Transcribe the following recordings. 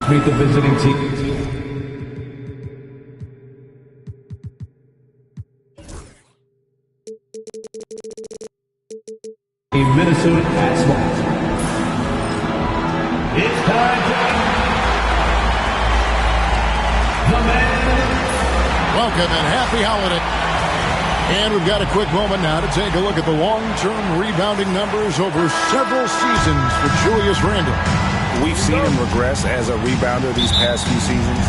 Meet the visiting team. Minnesota Asphalt. It's time for the man. Welcome and happy holiday. And we've got a quick moment now to take a look at the long-term rebounding numbers over several seasons for Julius Randle. We've seen him regress as a rebounder these past few seasons.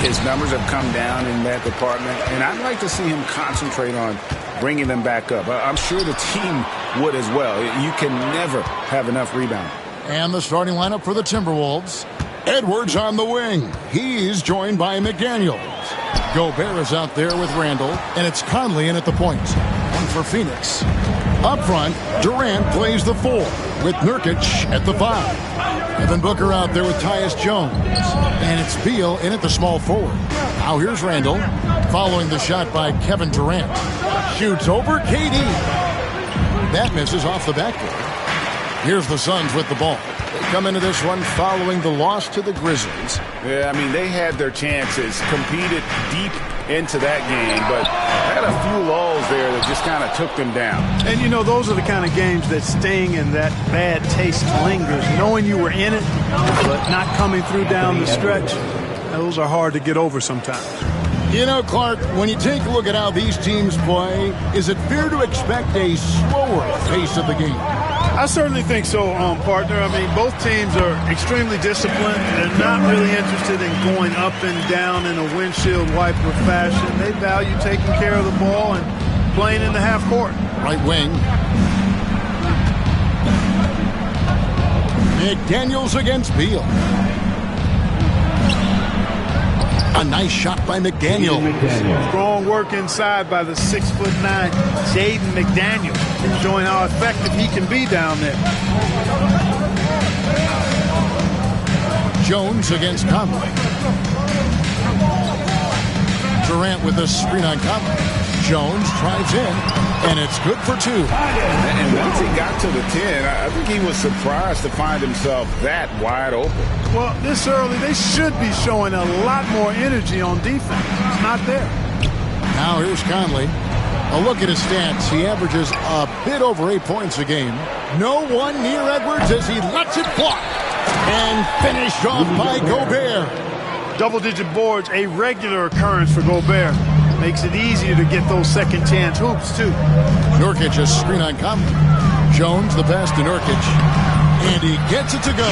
His numbers have come down in that department, and I'd like to see him concentrate on bringing them back up. I'm sure the team would as well. You can never have enough rebounding. And the starting lineup for the Timberwolves. Edwards on the wing. He's joined by McDaniels. Gobert is out there with Randle, and it's Conley in at the point. One for Phoenix. Up front, Durant plays the 4 with Nurkic at the 5. Devin Booker out there with Tyus Jones. And it's Beal in at the small forward. Now here's Randle, following the shot by Kevin Durant. Shoots over KD. That misses off the backboard. Here's the Suns with the ball. They come into this one following the loss to the Grizzlies. Yeah, I mean, they had their chances, competed deep into that game, but had a few lulls there that just kind of took them down. And, you know, those are the kind of games that sting and that bad taste lingers. Knowing you were in it, but not coming through down the stretch, those are hard to get over sometimes. You know, Clark, when you take a look at how these teams play, is it fair to expect a slower pace of the game? I certainly think so, partner. I mean, both teams are extremely disciplined. They're not really interested in going up and down in a windshield wiper fashion. They value taking care of the ball and playing in the half court. Right wing. McDaniels against Beal. A nice shot by McDaniels. Strong work inside by the 6'9" Jaden McDaniels, showing how effective he can be down there. Jones against Conley. Durant with a screen on Conley. Jones drives in, and it's good for 2. And once he got to the 10, I think he was surprised to find himself that wide open. Well, this early, they should be showing a lot more energy on defense. It's not there. Now here's Conley. A look at his stats. He averages a bit over 8 points a game. No one near Edwards as he lets it fly. And finished off by Gobert. Double-digit boards, a regular occurrence for Gobert. Makes it easier to get those second-chance hoops, too. Nurkic a screen on Conley. Jones the pass to Nurkic. And he gets it to go.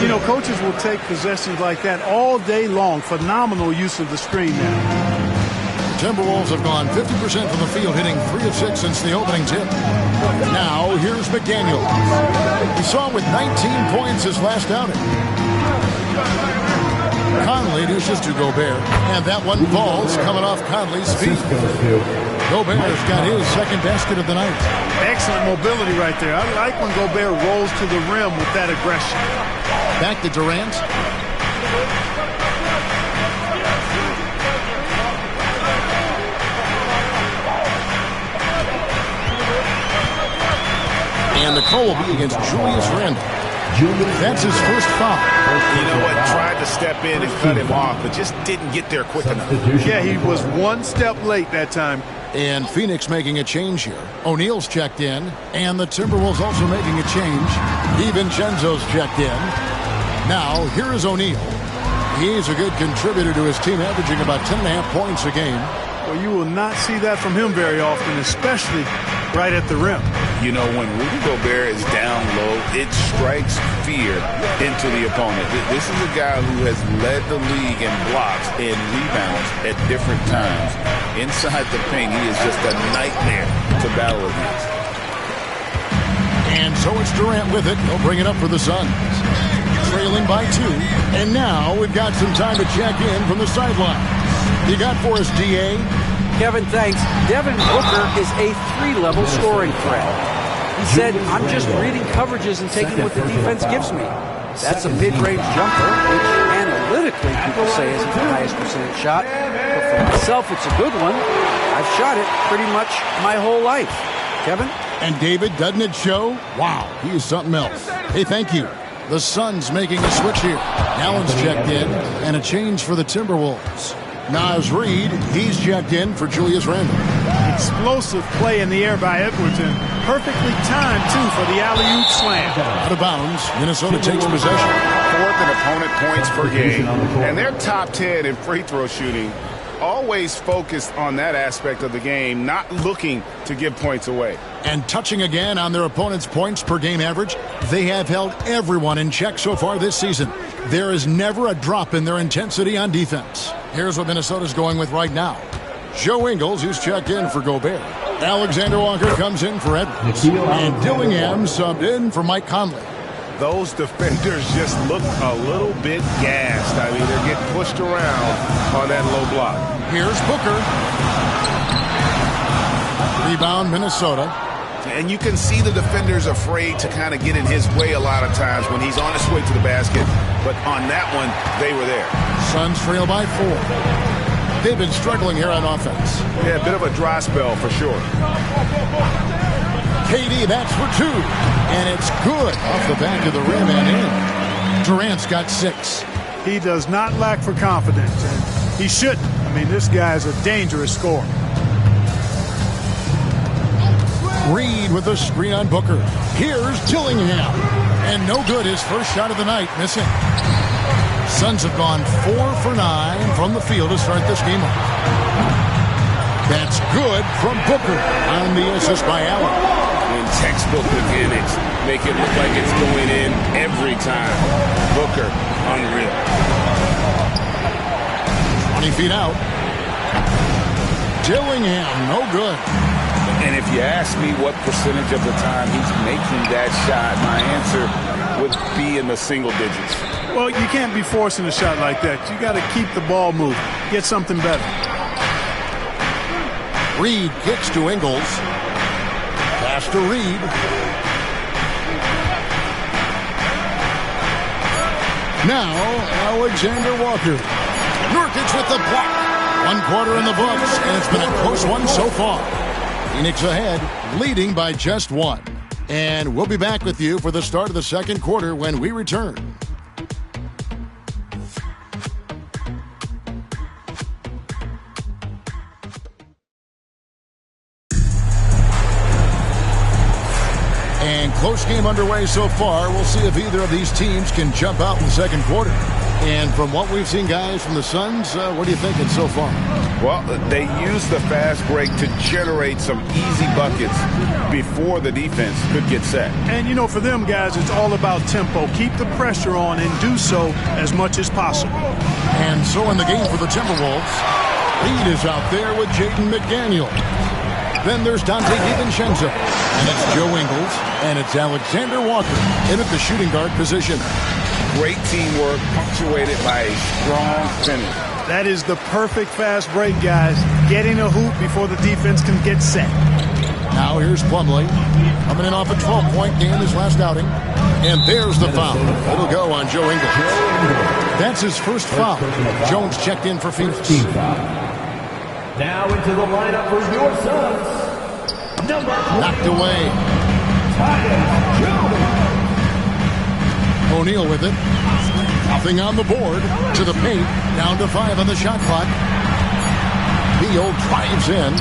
You know, coaches will take possessions like that all day long. Phenomenal use of the screen now. Timberwolves have gone 50% from the field, hitting 3 of 6 since the opening tip. Now, here's McDaniels. We saw him with 19 points his last outing. Conley dishes to Gobert, and that one falls coming off Conley's feet. Gobert's got his second basket of the night. Excellent mobility right there. I like when Gobert rolls to the rim with that aggression. Back to Durant. And the call will be against Julius Randle. That's his first foul. You know what? Tried to step in and cut him off, but just didn't get there quick enough. Yeah, he was one step late that time. And Phoenix making a change here. O'Neal's checked in, and the Timberwolves also making a change. DiVincenzo's checked in. Now, here is O'Neal. He's a good contributor to his team, averaging about 10.5 points a game. Well, you will not see that from him very often, especially right at the rim. You know, when Rudy Gobert is down low, it strikes fear into the opponent. This is a guy who has led the league in blocks and rebounds at different times. Inside the paint, he is just a nightmare to battle against. And so it's Durant with it. He'll bring it up for the Suns. Trailing by 2. And now we've got some time to check in from the sideline. You got for us, D.A.? Kevin, thanks. Devin Booker is a 3-level scoring threat. He said, I'm just reading coverages and taking what the defense gives me. That's a mid-range jumper, which analytically people say isn't the highest percentage shot. But for myself, it's a good one. I've shot it pretty much my whole life. Kevin? And David, doesn't it show? Wow, he is something else. Hey, thank you. The Suns making a switch here. Allen's checked in, and a change for the Timberwolves. Naz Reid, he's checked in for Julius Randle. Explosive play in the air by Edwards, and perfectly timed, too, for the alley-oop slam. Out of bounds, Minnesota takes possession. Fourth in opponent points per game, and they're top 10 in free throw shooting. Always focused on that aspect of the game, not looking to give points away. And touching again on their opponent's points per game average, they have held everyone in check so far this season. There is never a drop in their intensity on defense. Here's what Minnesota's going with right now. Joe Ingles, who's checked in for Gobert. Alexander Walker comes in for Edwards. And Dillingham subbed in for Mike Conley. Those defenders just look a little bit gassed. I mean, they're getting pushed around on that low block. Here's Booker. Rebound, Minnesota. And you can see the defenders afraid to kind of get in his way a lot of times when he's on his way to the basket. But on that one, they were there. Suns trail by 4. They've been struggling here on offense. Yeah, a bit of a dry spell for sure. KD, that's for 2. And it's good off the back of the rim and in. Durant's got 6. He does not lack for confidence, and he shouldn't. I mean, this guy is a dangerous scorer. Reed with a screen on Booker. Here's Dillingham. And no good, his first shot of the night, missing. Suns have gone 4 for 9 from the field to start this game off. That's good from Booker on the assist by Allen. In textbook mechanics, make it look like it's going in every time. Booker, unreal. 20 feet out. Dillingham, no good. And if you ask me what percentage of the time he's making that shot, my answer would be in the single digits. Well, you can't be forcing a shot like that. You got to keep the ball moving. Get something better. Reed kicks to Ingles. Pass to Reed. Now, Alexander Walker. Nurkic with the block. 1 quarter in the books, and it's been a close one so far. Phoenix ahead, leading by just 1. And we'll be back with you for the start of the second quarter when we return. And close game underway so far. We'll see if either of these teams can jump out in the second quarter. And from what we've seen, guys, from the Suns, what are you thinking so far? Well, they use the fast break to generate some easy buckets before the defense could get set. And, you know, for them guys, it's all about tempo. Keep the pressure on and do so as much as possible. And so in the game for the Timberwolves, Reed is out there with Jaden McDaniel. Then there's Dante DiVincenzo. And it's Joe Ingles. And it's Alexander Walker in at the shooting guard position. Great teamwork punctuated by a strong finish. That is the perfect fast break, guys. Getting a hoop before the defense can get set. Now here's Plumlee. Coming in off a 12-point game his last outing. And there's the foul. It'll go on Joe Ingles. That's his first foul. Jones checked in for Phoenix. Now into the lineup for your Suns. Knocked away. O'Neal with it. Nothing on the board. To the paint. Down to 5 on the shot clock. Beal drives in.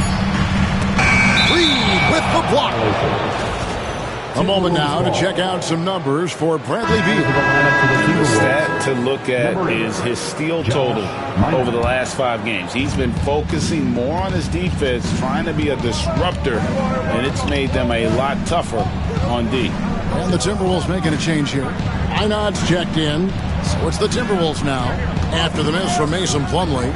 Reed with the block. A moment now to check out some numbers for Bradley Beal. The stat to look at is his steal total over the last 5 games. He's been focusing more on his defense, trying to be a disruptor, and it's made them a lot tougher on D. And the Timberwolves making a change here. Inod's checked in. So it's the Timberwolves now. After the miss from Mason Plumlee,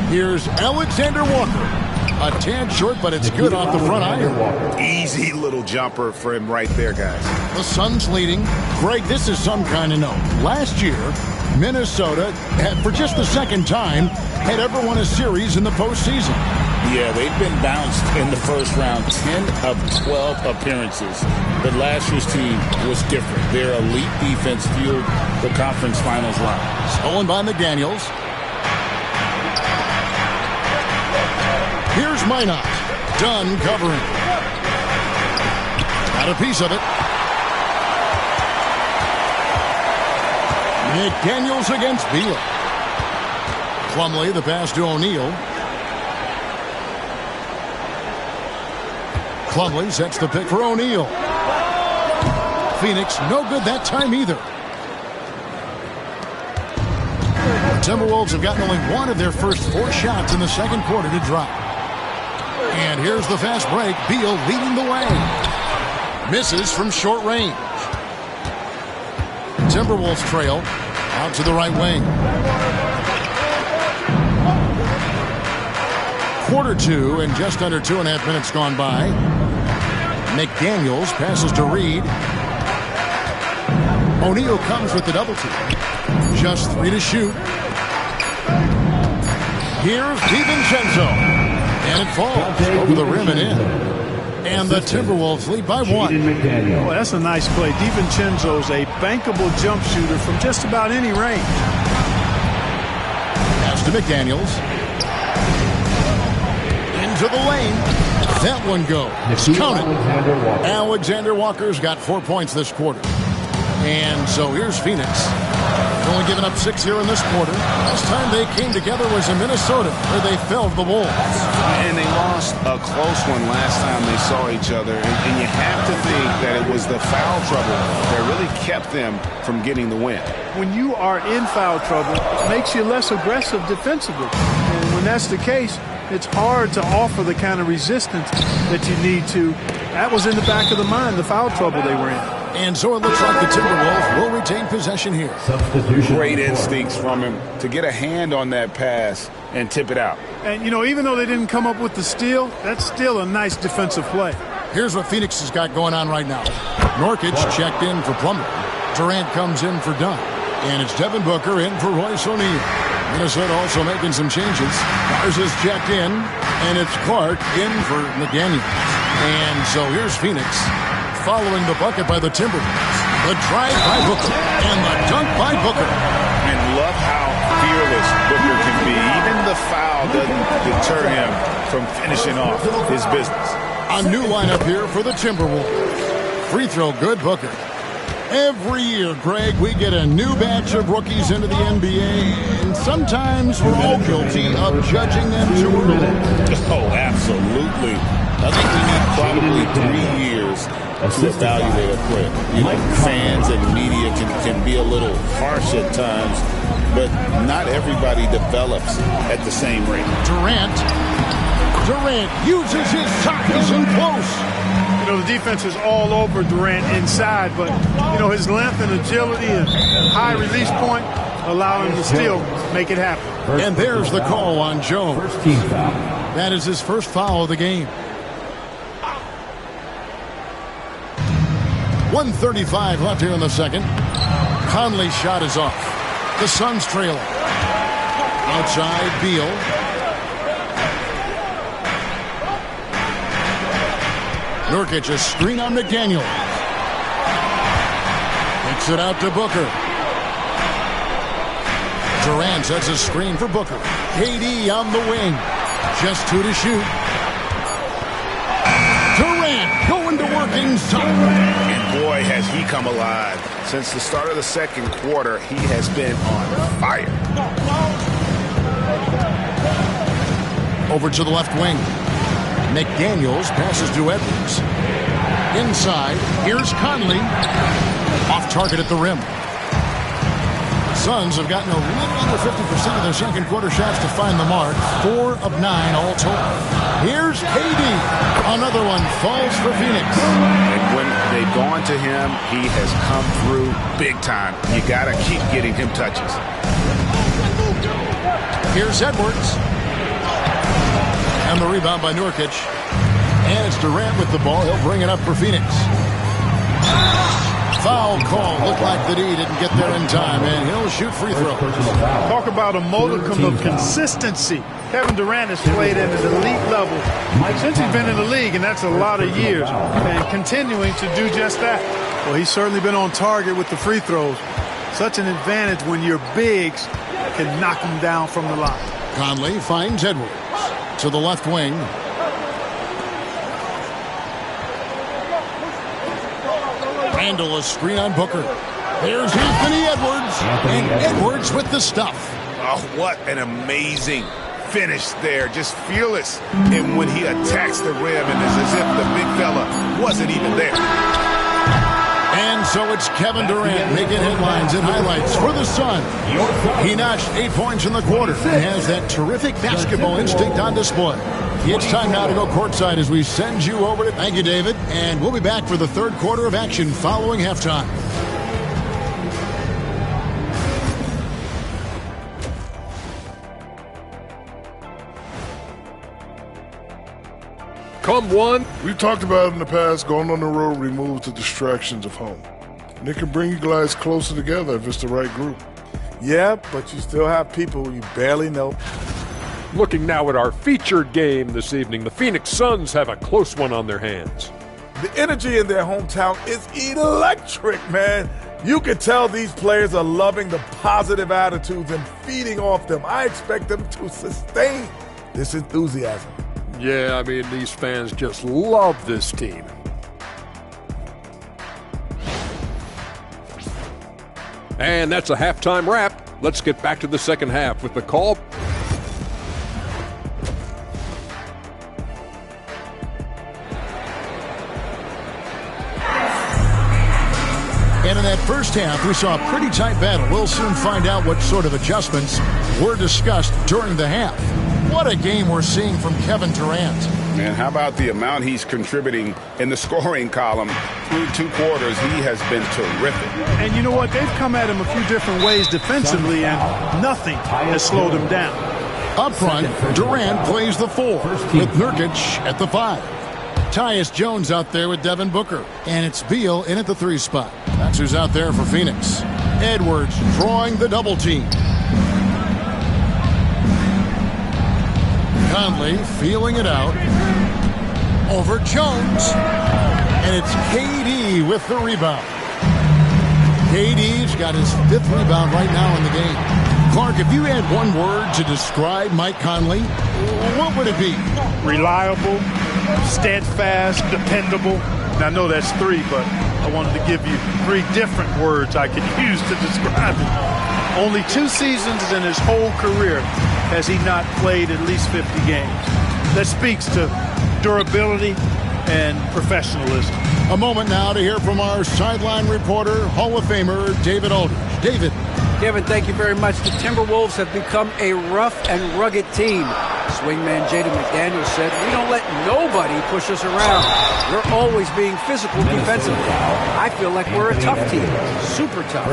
here's Alexander Walker. A tad short, but it's good off the front iron. Easy little jumper for him right there, guys. The Suns leading. Greg, this is some kind of note. Last year, Minnesota, for just the second time, had ever won a series in the postseason. Yeah, they've been bounced in the first round, 10 of 12 appearances. But last year's team was different. Their elite defense fueled the conference finals run. Stolen by McDaniels. Here's Minot. Dunn covering. Got a piece of it. McDaniels against Beal. Plumlee, the pass to O'Neal. Plumlee sets the pick for O'Neal. Phoenix, no good that time either. The Timberwolves have gotten only one of their first 4 shots in the second quarter to drop. And here's the fast break. Beal leading the way. Misses from short range. Timberwolves trail out to the right wing. Quarter 2 and just under 2.5 minutes gone by. McDaniels passes to Reed. O'Neal comes with the double team. Just 3 to shoot. Here's DiVincenzo. And it falls over the rim and in. And the Timberwolves lead by 1. Well, that's a nice play. DiVincenzo's a bankable jump shooter from just about any range. Pass to McDaniels. Into the lane. That one goes. Count it. Alexander Walker's got 4 points this quarter. And so here's Phoenix. They've only given up 6 here in this quarter. Last time they came together was in Minnesota, where they fell to the Wolves. And they lost a close one last time they saw each other. And you have to think that it was the foul trouble that really kept them from getting the win. When you are in foul trouble, it makes you less aggressive defensively. And when that's the case, it's hard to offer the kind of resistance that you need to. That was in the back of the mind, the foul trouble they were in. And so it looks like the Timberwolves will retain possession here. Great instincts from him to get a hand on that pass and tip it out. And, you know, even though they didn't come up with the steal, that's still a nice defensive play. Here's what Phoenix has got going on right now. Nurkic checked in for Plumlee. Durant comes in for Dunn. And it's Devin Booker in for Royce O'Neal. Minnesota also making some changes. Mars is checked in, and it's Clark in for McDaniels. And so here's Phoenix following the bucket by the Timberwolves. The drive by Booker and the dunk by Booker. And love how fearless Booker can be. Even the foul doesn't deter him from finishing off his business. A new lineup here for the Timberwolves. Free throw good, Booker. Every year, Greg, we get a new batch of rookies into the NBA, and sometimes we're all guilty of judging them too early. Oh, absolutely. I think we need probably 3 years to evaluate a player. You know, fans and media can be a little harsh at times, but not everybody develops at the same rate. Durant uses his size and close. You know, the defense is all over Durant inside, but, you know, his length and agility and high release point allow him to still make it happen. And there's the call on Jones. First team foul. That is his first foul of the game. 1:35 left here in the second. Conley's shot is off. The Suns trail. Outside, Beal. Nurkic, a screen on McDaniel. Takes it out to Booker. Durant sets a screen for Booker. KD on the wing. Just 2 to shoot. Durant going to work inside. And boy, has he come alive. Since the start of the second quarter, he has been on fire. Over to the left wing. McDaniels passes to Edwards. Inside, here's Conley. Off target at the rim. Suns have gotten a little under 50% of their second quarter shots to find the mark. 4 of 9 all told. Here's KD. Another one falls for Phoenix. And when they've gone to him, he has come through big time. You got to keep getting him touches. Here's Edwards. And the rebound by Nurkic. And it's Durant with the ball. He'll bring it up for Phoenix. Foul call. Looked like that he didn't get there in time, and he'll shoot free throws. Talk about a modicum of consistency. Kevin Durant has played at an elite level since he's been in the league, and that's a lot of years, and continuing to do just that. Well, he's certainly been on target with the free throws. Such an advantage when your bigs can knock them down from the line. Conley finds Edwards to the left wing. Randall, a screen on Booker. There's Anthony Edwards. And Edwards with the stuff. Oh, what an amazing finish there. Just fearless. And when he attacks the rim, and it's as if the big fella wasn't even there. And so it's Kevin Durant making headlines and highlights for the Sun. He notched 8 points in the quarter and has that terrific basketball instinct on display. It's time now to go courtside as we send you over to... Thank you, David. And we'll be back for the third quarter of action following halftime. Come one. We've talked about it in the past, going on the road removes the distractions of home. And it can bring you guys closer together if it's the right group. Yeah, but you still have people you barely know. Looking now at our featured game this evening, the Phoenix Suns have a close one on their hands. The energy in their hometown is electric, man. You can tell these players are loving the positive attitudes and feeding off them. I expect them to sustain this enthusiasm. Yeah, I mean, these fans just love this team. And that's a halftime wrap. Let's get back to the second half with the call. And in that first half, we saw a pretty tight battle. We'll soon find out what sort of adjustments were discussed during the half. What a game we're seeing from Kevin Durant. Man, how about the amount he's contributing in the scoring column through 2 quarters? He has been terrific. And you know what? They've come at him a few different ways defensively, and nothing has slowed him down. Up front, Durant plays the 4 with Nurkic at the 5. Tyus Jones out there with Devin Booker. And it's Beal in at the 3 spot. That's who's out there for Phoenix. Edwards drawing the double team. Conley feeling it out. Over Jones. And it's KD with the rebound. KD's got his 5th rebound right now in the game. Clark, if you had one word to describe Mike Conley, what would it be? Reliable, steadfast, dependable. Now, I know that's 3, but I wanted to give you 3 different words I could use to describe it. Only 2 seasons in his whole career has he not played at least 50 games. That speaks to durability and professionalism. A moment now to hear from our sideline reporter, Hall of Famer David Aldridge. David. Kevin, thank you very much. The Timberwolves have become a rough and rugged team. Swingman Jaden McDaniels said, "We don't let nobody push us around. We're always being physical defensively. I feel like we're a tough team, super tough."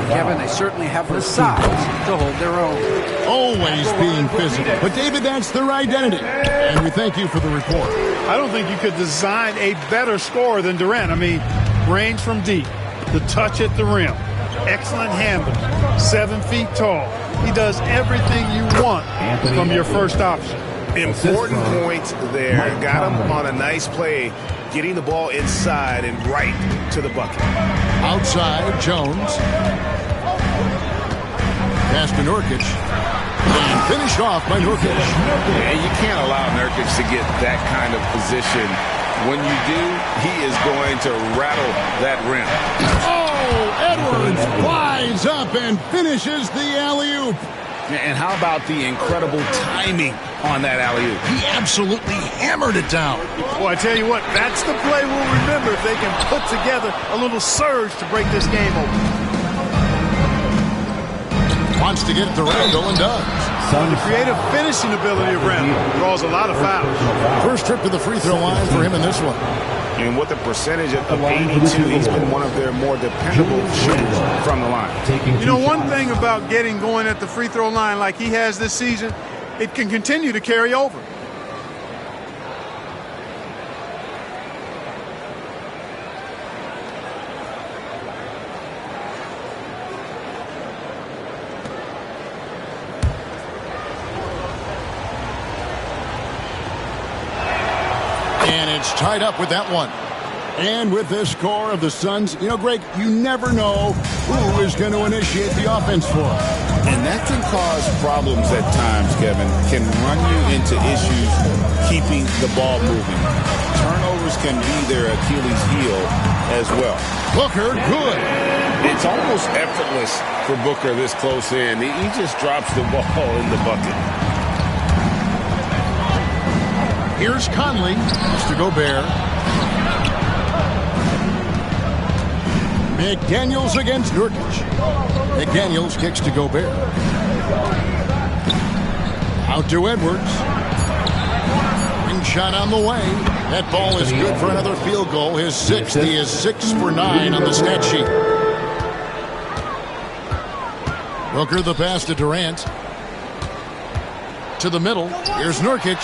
Kevin, they certainly have the size to hold their own. Always being physical. But David, that's their identity. And we thank you for the report. I don't think you could design a better scorer than Durant. I mean, range from deep, the touch at the rim, excellent handle, 7 feet tall. He does everything you want from your first option. Important points there. Got him on a nice play, getting the ball inside and right to the bucket. Outside, Jones. Pass to Nurkic. And finished off by Nurkic. And you can't allow Nurkic to get that kind of position. When you do, he is going to rattle that rim. Edwards flies up and finishes the alley-oop. And how about the incredible timing on that alley-oop? He absolutely hammered it down. Well, I tell you what, that's the play we'll remember if they can put together a little surge to break this game open. Wants to get it to Randall and does. The creative finishing ability of Randall draws a lot of fouls. First trip to the free throw line for him in this one. And with a percentage of 82, he's been one of their more dependable shooters from the line. You know, one thing about getting going at the free throw line like he has this season, it can continue to carry over. And it's tied up with that one. And with this score of the Suns, you know, Greg, you never know who is going to initiate the offense for them. And that can cause problems at times, Kevin. Can run you into issues keeping the ball moving. Turnovers can be their Achilles heel as well. Booker, good. It's almost effortless for Booker this close in. He just drops the ball in the bucket. Here's Conley. Mr. Gobert. McDaniels against Nurkic. McDaniels kicks to Gobert. Out to Edwards. Ring shot on the way. That ball is good for another field goal. His sixth. He is 6 for 9 on the stat sheet. Booker the pass to Durant. To the middle. Here's Nurkic.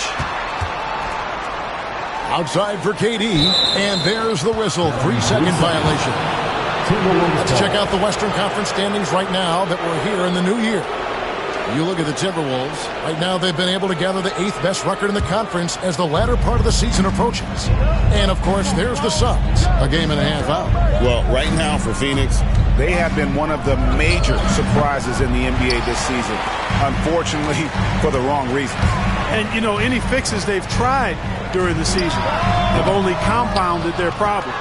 Outside for KD. And there's the whistle. 3-second violation. Let's check out the Western Conference standings right now that we're here in the new year. You look at the Timberwolves. Right now they've been able to gather the 8th best record in the conference as the latter part of the season approaches. And, of course, there's the Suns, a game and a half out. Well, right now for Phoenix, they have been one of the major surprises in the NBA this season. Unfortunately, for the wrong reasons. And, you know, any fixes they've tried during the season have only compounded their problems.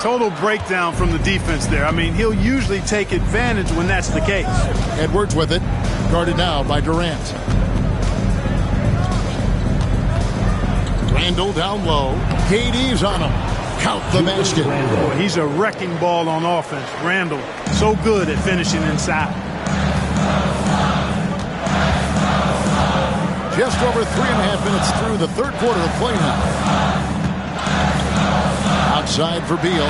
Total breakdown from the defense there. I mean, he'll usually take advantage when that's the case. Edwards with it. Guarded now by Durant. Randall down low. KD's on him. Count the basket. Boy, he's a wrecking ball on offense. Randall, so good at finishing inside. Just over 3.5 minutes through the third quarter of play now. Outside for Beal.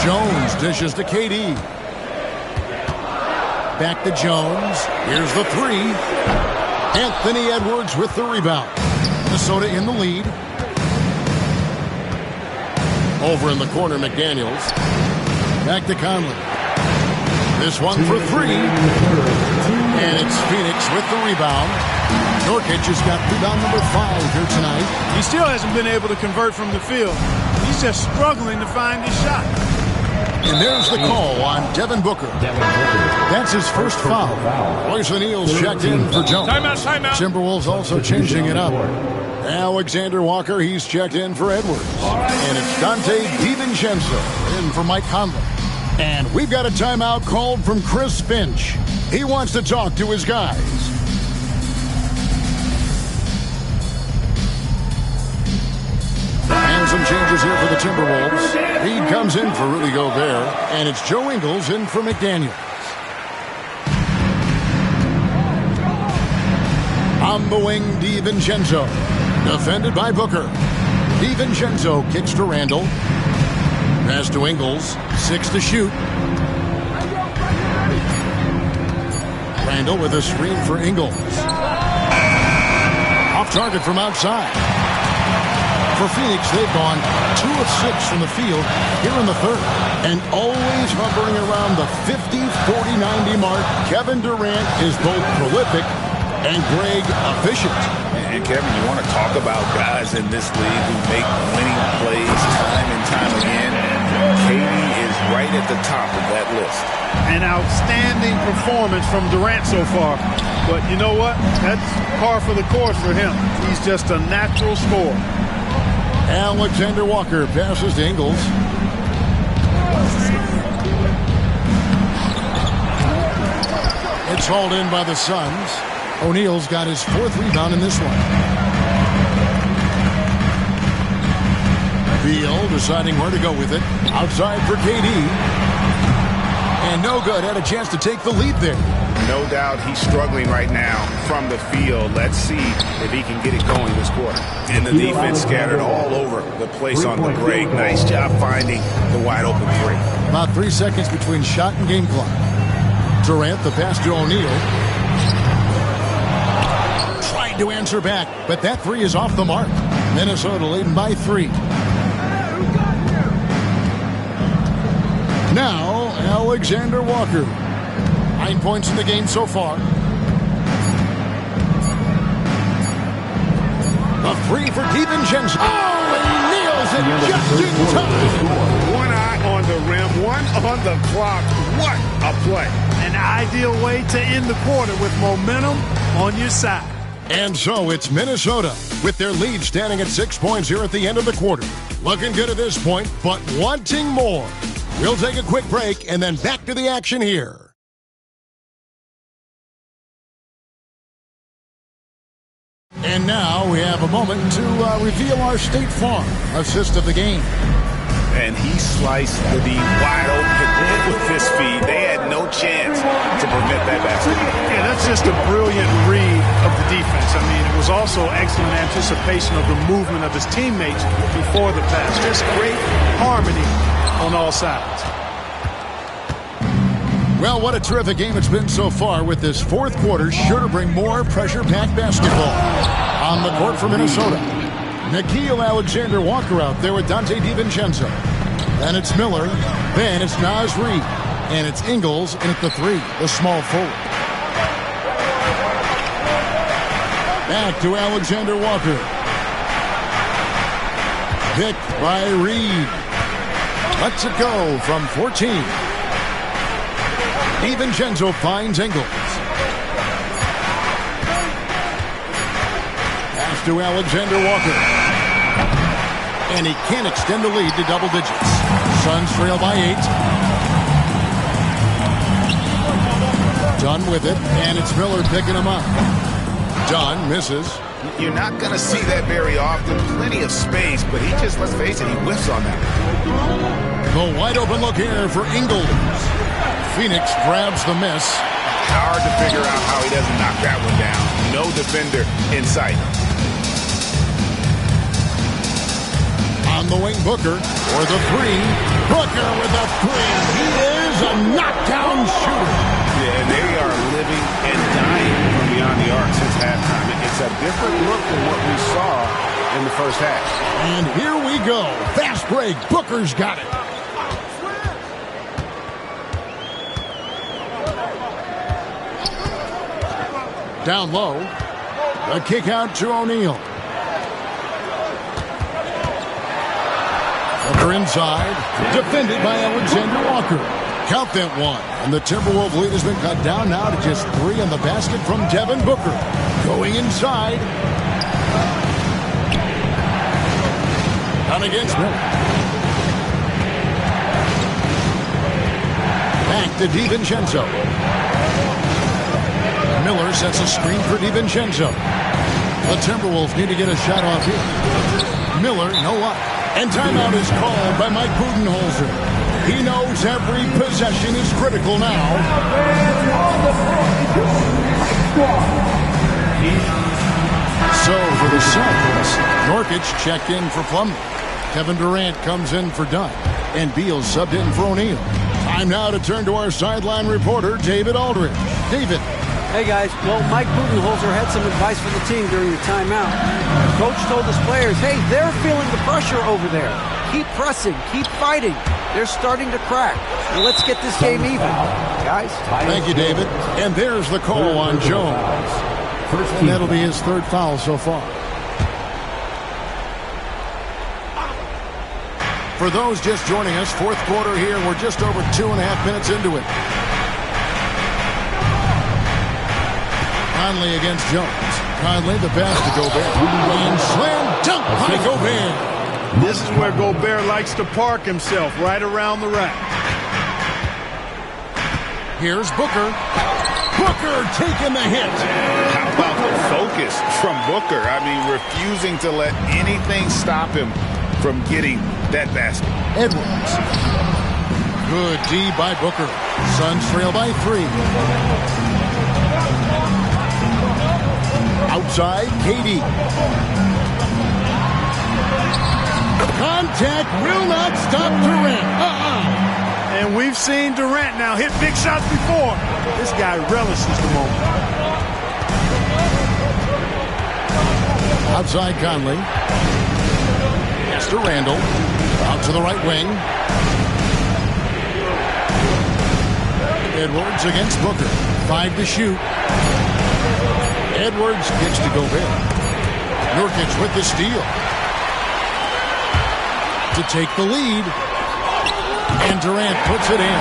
Jones dishes to KD. Back to Jones. Here's the three. Anthony Edwards with the rebound. Minnesota in the lead. Over in the corner, McDaniels. Back to Conley. This one for three. And it's Phoenix with the rebound. Nurkic has got rebound number 5 here tonight. He still hasn't been able to convert from the field. He's just struggling to find his shot. And there's the call on Devin Booker. That's his first foul. Royce O'Neal's checked in for Jones. Timeout. Timberwolves also changing it up. Alexander Walker, he's checked in for Edwards. And it's Dante DiVincenzo in for Mike Conley. And we've got a timeout called from Chris Finch. He wants to talk to his guys. And some changes here for the Timberwolves. Reed comes in for Rudy Gobert, and it's Joe Ingles in for McDaniels. On the wing, DiVincenzo. Defended by Booker. DiVincenzo kicks to Randall. Pass to Ingles. 6 to shoot. Randall with a screen for Ingles. Off target from outside. For Phoenix, they've gone 2 of 6 from the field here in the third. And always hovering around the 50, 40, 90 mark, Kevin Durant is both prolific and Greg efficient. And Kevin, you want to talk about guys in this league who make winning plays time and time again. KD is right at the top of that list. An outstanding performance from Durant so far. But you know what? That's par for the course for him. He's just a natural scorer. Alexander Walker passes to Ingles. It's hauled in by the Suns. O'Neal's got his 4th rebound in this one. Beal deciding where to go with it. Outside for KD. And no good. Had a chance to take the lead there. No doubt he's struggling right now from the field. Let's see if he can get it going this quarter. And the defense scattered all over the place on the break. Nice job finding the wide open three. About 3 seconds between shot and game clock. Durant, the pass to O'Neal. Tried to answer back, but that three is off the mark. Minnesota leading by 3. Now, Alexander Walker. 9 points in the game so far. A 3 for DiVincenzo. Oh, and he nails it just in time. One eye on the rim, one on the clock. What a play. An ideal way to end the quarter with momentum on your side. And so it's Minnesota with their lead standing at 6 points here at the end of the quarter. Looking good at this point, but wanting more. We'll take a quick break and then back to the action here. And now we have a moment to reveal our State Farm assist of the game. And he sliced the D wide open with his feet. They had no chance to prevent that basket. Yeah, that's just a brilliant read of the defense. I mean, it was also excellent anticipation of the movement of his teammates before the pass. Just great harmony on all sides. Well, what a terrific game it's been so far, with this fourth quarter sure to bring more pressure-packed basketball. On the court for Minnesota, Nickeil Alexander-Walker out there with Dante DiVincenzo. Then it's Miller, then it's Naz Reid, and it's Ingles in at the three, the small forward. Back to Alexander-Walker. Picked by Reid. Lets it go from 14. DiVincenzo finds Ingles. Pass to Alexander-Walker. And he can't extend the lead to double digits. Suns trail by 8. Dunn with it, and it's Miller picking him up. Dunn misses. You're not going to see that very often. Plenty of space, but he just, let's face it, he whiffs on that. The wide open look here for Ingles. Phoenix grabs the miss. Hard to figure out how he doesn't knock that one down. No defender in sight. On the wing, Booker for the three. Booker with the three. He is a knockdown shooter. Yeah, and they are living and dying from beyond the arc since halftime. It's a different look than what we saw in the first half. And here we go. Fast break. Booker's got it. Down low. A kick out to O'Neal. Booker inside. Defended by Alexander-Walker. Count that one. And the Timberwolves lead has been cut down now to just 3 on the basket from Devin Booker. Going inside. Down against Miller. Back to DiVincenzo. Miller sets a screen for DiVincenzo. The Timberwolves need to get a shot off here. Miller, no luck. And timeout is called by Mike Budenholzer. He knows every possession is critical now. So for the Suns, Nurkic checked in for Plumlee. Kevin Durant comes in for Dunn. And Beal subbed in for O'Neal. Time now to turn to our sideline reporter, David Aldridge. David. Hey, guys. Well, Mike Budenholzer had some advice for the team during the timeout. The coach told his players, hey, they're feeling the pressure over there. Keep pressing. Keep fighting. They're starting to crack. Now let's get this game even, guys. Thank you, David. And there's the call on Jones. And that'll be his third foul so far. For those just joining us, fourth quarter here. We're just over 2.5 minutes into it. Conley against Jones. Conley, the pass to Gobert. And slam dunk by Gobert. This is where Gobert likes to park himself, right around the rack. Here's Booker. Booker taking the hit. How about the focus from Booker? I mean, refusing to let anything stop him from getting that basket. Edwards. Good D by Booker. Suns trail by 3. Outside, KD. Contact will not stop Durant. And we've seen Durant now hit big shots before. This guy relishes the moment. Outside Conley. Pass to Randall. Out to the right wing. Edwards against Booker. 5 to shoot. Edwards gets to Gobert. Nurkic with the steal. To take the lead. And Durant puts it in.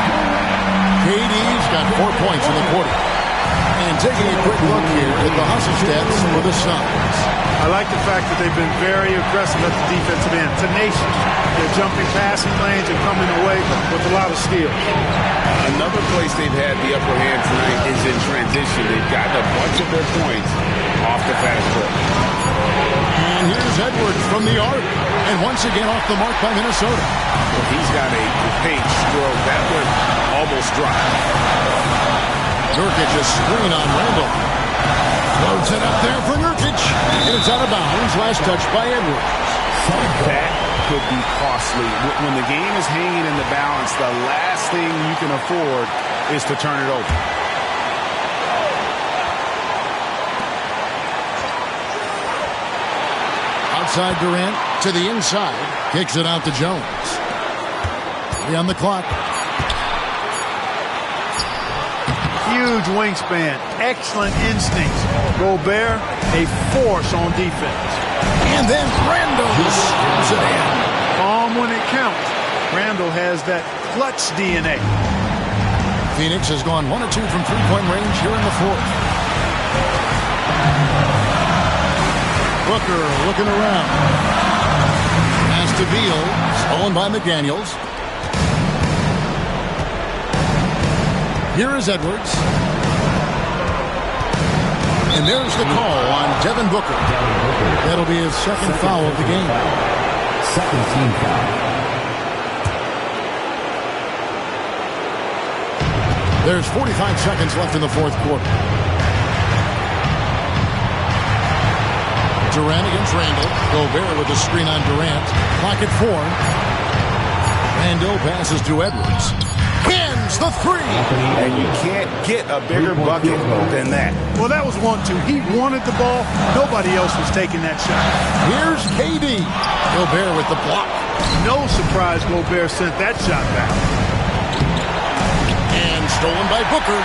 KD's got 4 points in the quarter. And taking a quick look here at the hustle stats for the Suns. I like the fact that they've been very aggressive at the defensive end, tenacious. They're jumping passing lanes and coming away with a lot of skill. Another place they've had the upper hand tonight is in transition. They've gotten a bunch of their points off the fast break. And here's Edwards from the arc. And once again off the mark by Minnesota. Well, he's got a great stroke. That one almost dropped. Nurkic a screen on Randall. Floats it up there for Nurkic. And it's out of bounds. Last touch by Edwards. That could be costly. When the game is hanging in the balance, the last thing you can afford is to turn it over. Outside Durant to the inside. Kicks it out to Jones. 3 on the clock. Huge wingspan, excellent instincts. Gobert, a force on defense. And then Randall scores it in. Calm when it counts. Randall has that clutch DNA. Phoenix has gone 1 of 2 from three-point range here in the fourth. Booker looking around. Pass to Beal. Stolen by McDaniels. Here is Edwards. And there's the call on Devin Booker. That'll be his second foul of the game. Second team foul. There's 45 seconds left in the fourth quarter. Durant against Randall. Gobert with the screen on Durant. Clock at 4. Randall passes to Edwards. Hands the three. And you can't get a bigger bucket than that. Well, that was 1-2. He wanted the ball. Nobody else was taking that shot. Here's KD. Gobert with the block. No surprise Gobert sent that shot back. And stolen by Booker.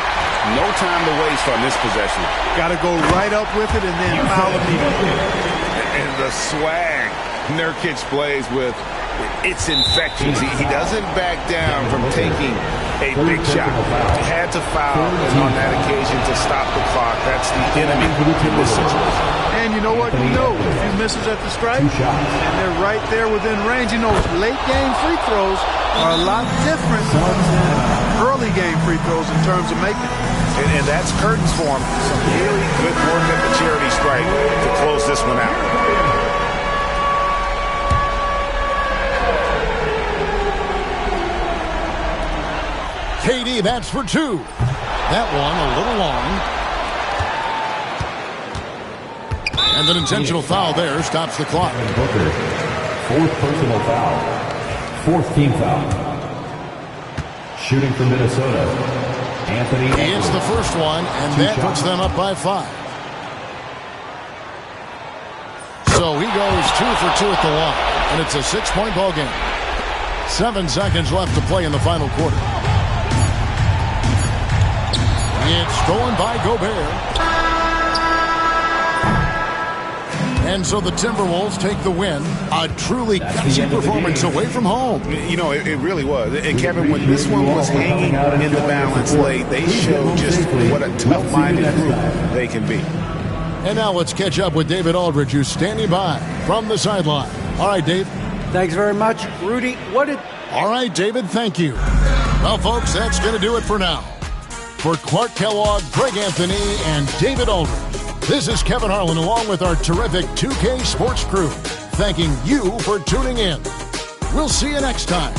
No time to waste on this possession. Got to go right up with it and then foul immediately. And the swag Nurkic plays with, it's infectious. He doesn't back down from taking a big shot. He had to foul on that occasion to stop the clock. That's the enemy in this situation. And you know what? You know, a few misses at the stripe, and they're right there within range. You know, late game free throws are a lot different than early game free throws in terms of making it. And that's curtains for him. Some really good work at the charity stripe to close this one out. KD, that's for 2. That one a little long. And an intentional foul there stops the clock. Booker, 4th personal foul. 4th team foul. Shooting for Minnesota, Anthony. He hits the first one, and that puts them up by 5. So he goes 2 for 2 at the line, and it's a 6-point ball game. 7 seconds left to play in the final quarter. It's stolen by Gobert. And so the Timberwolves take the win. A truly gutsy performance away from home. You know, it really was. And Kevin, when this one was hanging in the balance late, they showed just what a tough-minded group they can be. And now let's catch up with David Aldridge, who's standing by from the sideline. All right, Dave. Thanks very much. Rudy, what did... All right, David, thank you. Well, folks, that's going to do it for now. For Clark Kellogg, Greg Anthony, and David Aldridge, this is Kevin Harlan along with our terrific 2K Sports crew, thanking you for tuning in. We'll see you next time.